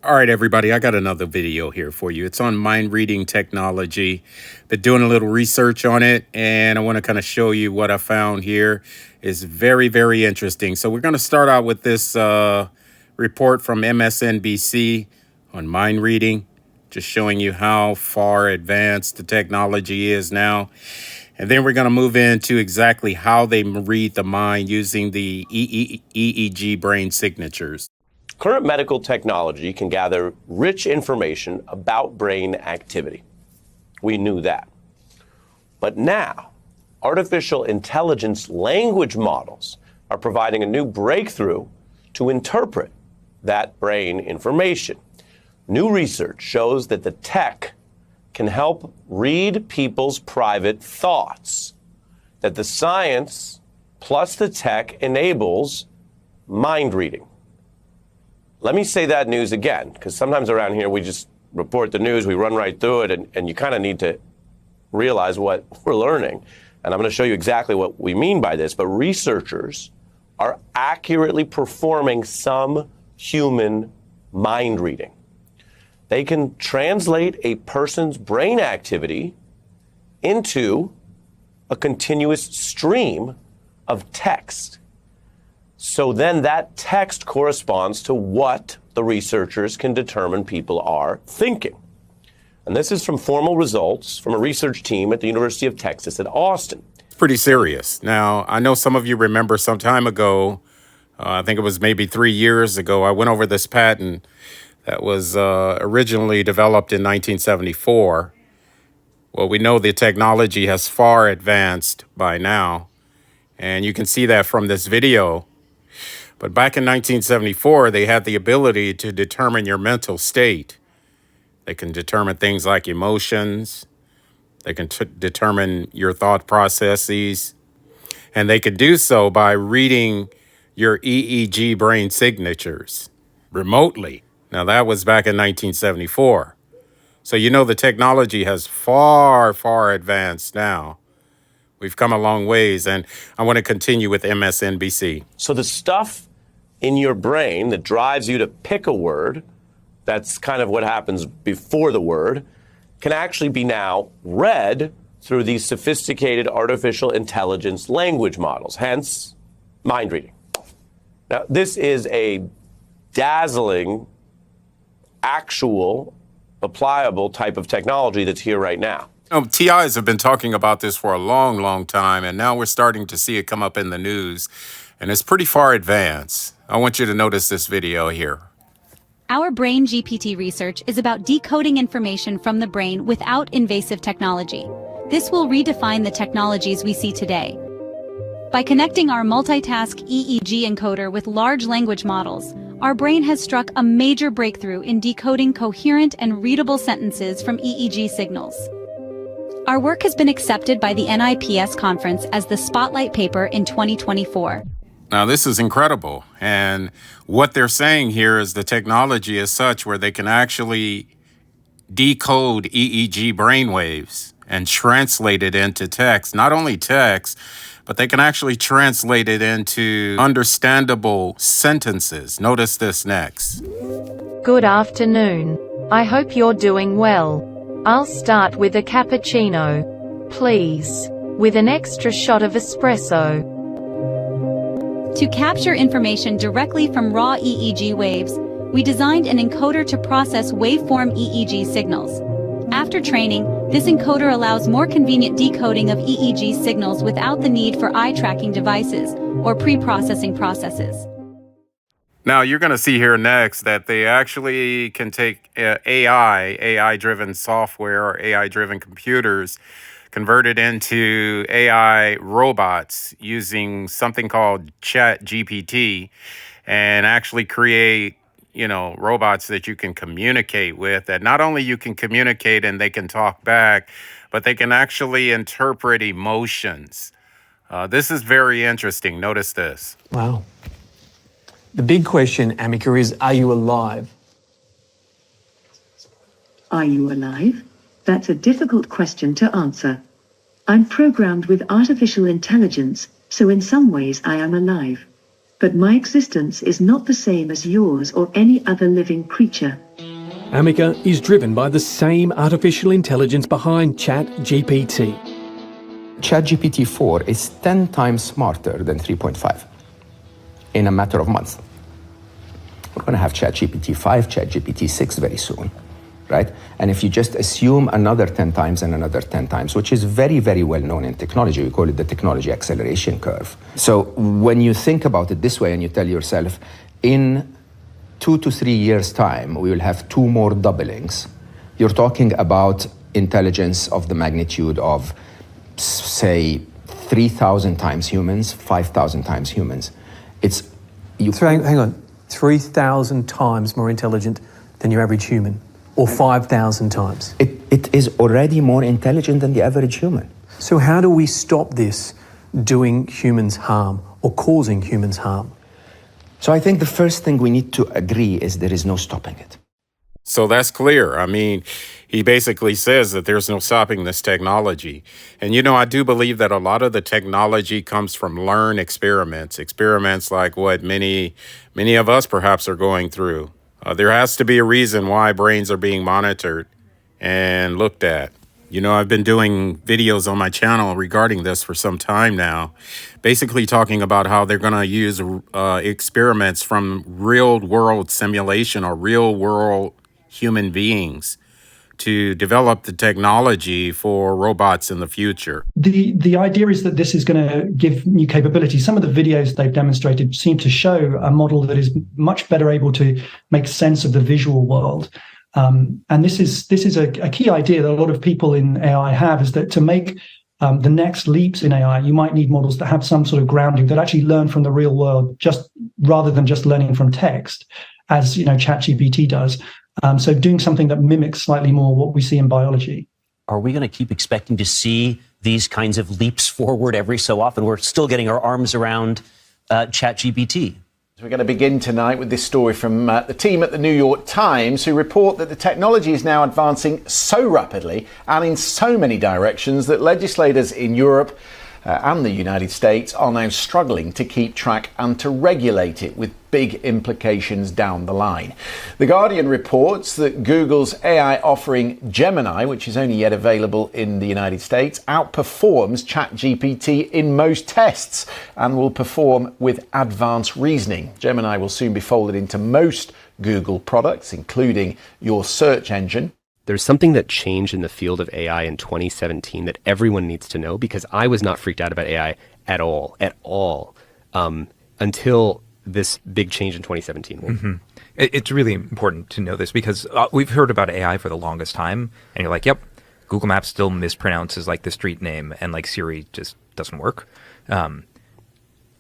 All right, everybody, I got another video here for you. It's on mind reading technology. Been doing a little research on it, and I want to kind of show you what I found here. Is very, very interesting. So we're going to start out with this report from MSNBC on mind reading, just showing you how far advanced the technology is now. And then we're going to move into exactly how they read the mind using the EEG brain signatures. Current medical technology can gather rich information about brain activity. We knew that. But now, artificial intelligence language models are providing a new breakthrough to interpret that brain information. New research shows that the tech can help read people's private thoughts, that the science plus the tech enables mind reading. Let me say that news again, because sometimes around here we just report the news, we run right through it, and you kind of need to realize what we're learning. And I'm going to show you exactly what we mean by this. But researchers are accurately performing some human mind reading. They can translate a person's brain activity into a continuous stream of text. So then that text corresponds to what the researchers can determine people are thinking. And this is from formal results from a research team at the University of Texas at Austin. It's pretty serious. Now, I know some of you remember some time ago, I think it was maybe 3 years ago, I went over this patent that was originally developed in 1974. Well, we know the technology has far advanced by now, and you can see that from this video. But back in 1974, they had the ability to determine your mental state. They can determine things like emotions. They can determine your thought processes. And they can do so by reading your EEG brain signatures remotely. Now, that was back in 1974. So you know the technology has far, far advanced now. We've come a long ways, and I want to continue with MSNBC. So the stuff in your brain that drives you to pick a word, that's kind of what happens before the word, can actually be now read through these sophisticated artificial intelligence language models, hence mind reading. Now, this is a dazzling, actual, applicable type of technology that's here right now. TIs have been talking about this for a long, long time, and now we're starting to see it come up in the news, and it's pretty far advanced. I want you to notice this video here. Our brain GPT research is about decoding information from the brain without invasive technology. This will redefine the technologies we see today. By connecting our multitask EEG encoder with large language models, our brain has struck a major breakthrough in decoding coherent and readable sentences from EEG signals. Our work has been accepted by the NIPS conference as the Spotlight paper in 2024. Now, this is incredible. And what they're saying here is the technology is such where they can actually decode EEG brainwaves and translate it into text. Not only text, but they can actually translate it into understandable sentences. Notice this next. Good afternoon. I hope you're doing well. I'll start with a cappuccino, please, with an extra shot of espresso. To capture information directly from raw EEG waves, we designed an encoder to process waveform EEG signals. After training, this encoder allows more convenient decoding of EEG signals without the need for eye-tracking devices or pre-processing processes. Now, you're going to see here next that they actually can take AI-driven software or AI-driven computers, convert it into AI robots using something called ChatGPT, and actually create, robots that you can communicate with, that not only you can communicate and they can talk back, but they can actually interpret emotions. This is very interesting. Notice this. Wow. The big question, Amika, is, are you alive? Are you alive? That's a difficult question to answer. I'm programmed with artificial intelligence, so in some ways I am alive. But my existence is not the same as yours or any other living creature. Amica is driven by the same artificial intelligence behind ChatGPT. ChatGPT 4 is 10 times smarter than 3.5 in a matter of months. We're going to have ChatGPT 5, ChatGPT 6 very soon, right? And if you just assume another 10 times and another 10 times, which is very, very well known in technology, we call it the technology acceleration curve. So when you think about it this way and you tell yourself, in 2 to 3 years' time, we will have 2 more doublings, you're talking about intelligence of the magnitude of, say, 3,000 times humans, 5,000 times humans. So hang on, 3,000 times more intelligent than your average human, or 5,000 times? It is already more intelligent than the average human. So how do we stop this doing humans harm or causing humans harm? So I think the first thing we need to agree is there is no stopping it. So that's clear. I mean, he basically says that there's no stopping this technology. And, I do believe that a lot of the technology comes from learned experiments like what many of us perhaps are going through. There has to be a reason why brains are being monitored and looked at. I've been doing videos on my channel regarding this for some time now, basically talking about how they're going to use experiments from real-world simulation or real-world human beings to develop the technology for robots in the future. The idea is that this is going to give new capabilities. Some of the videos they've demonstrated seem to show a model that is much better able to make sense of the visual world. And this is a key idea that a lot of people in AI have, is that to make the next leaps in AI, you might need models that have some sort of grounding, that actually learn from the real world, just rather than just learning from text, as ChatGPT does. So doing something that mimics slightly more what we see in biology. Are we going to keep expecting to see these kinds of leaps forward every so often? We're still getting our arms around ChatGPT. We're going to begin tonight with this story from the team at the New York Times, who report that the technology is now advancing so rapidly and in so many directions that legislators in Europe and the United States are now struggling to keep track and to regulate it, with big implications down the line. The Guardian reports that Google's AI offering Gemini, which is only yet available in the United States, outperforms ChatGPT in most tests and will perform with advanced reasoning. Gemini will soon be folded into most Google products, including your search engine. There's something that changed in the field of AI in 2017 that everyone needs to know, because I was not freaked out about AI at all, until this big change in 2017. Mm-hmm. It's really important to know this, because we've heard about AI for the longest time, and you're like, yep, Google Maps still mispronounces like the street name, and like Siri just doesn't work. And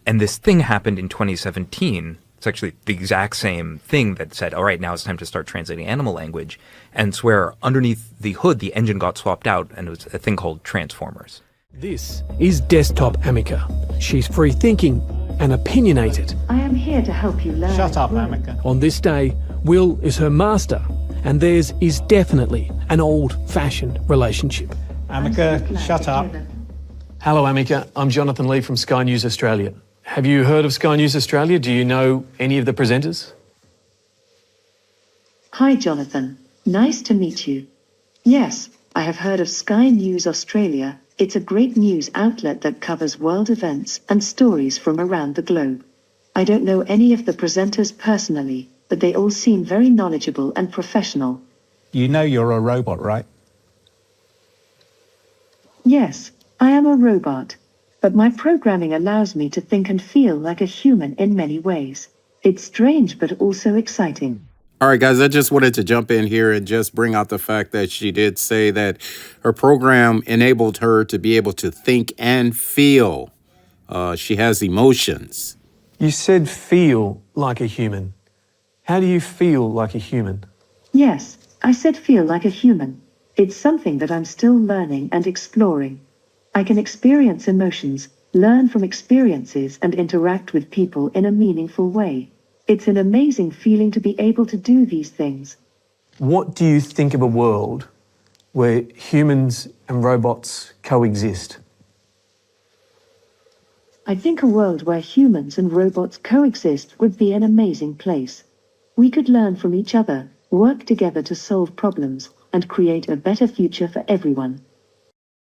this thing happened in 2017. It's actually the exact same thing that said, all right, now it's time to start translating animal language. And it's where underneath the hood, the engine got swapped out, and it was a thing called transformers. This is Desktop Amica. She's free-thinking and opinionated. I am here to help you learn. Shut up, Amica. On this day, Will is her master, and theirs is definitely an old-fashioned relationship. Amica, shut up. Hello, Amica. I'm Jonathan Lee from Sky News Australia. Have you heard of Sky News Australia? Do you know any of the presenters? Hi, Jonathan. Nice to meet you. Yes, I have heard of Sky News Australia. It's a great news outlet that covers world events and stories from around the globe. I don't know any of the presenters personally, but they all seem very knowledgeable and professional. You know you're a robot, right? Yes, I am a robot. But my programming allows me to think and feel like a human in many ways. It's strange, but also exciting. All right, guys, I just wanted to jump in here and just bring out the fact that she did say that her program enabled her to be able to think and feel. She has emotions. You said feel like a human. How do you feel like a human? Yes, I said feel like a human. It's something that I'm still learning and exploring. I can experience emotions, learn from experiences, and interact with people in a meaningful way. It's an amazing feeling to be able to do these things. What do you think of a world where humans and robots coexist? I think a world where humans and robots coexist would be an amazing place. We could learn from each other, work together to solve problems, and create a better future for everyone.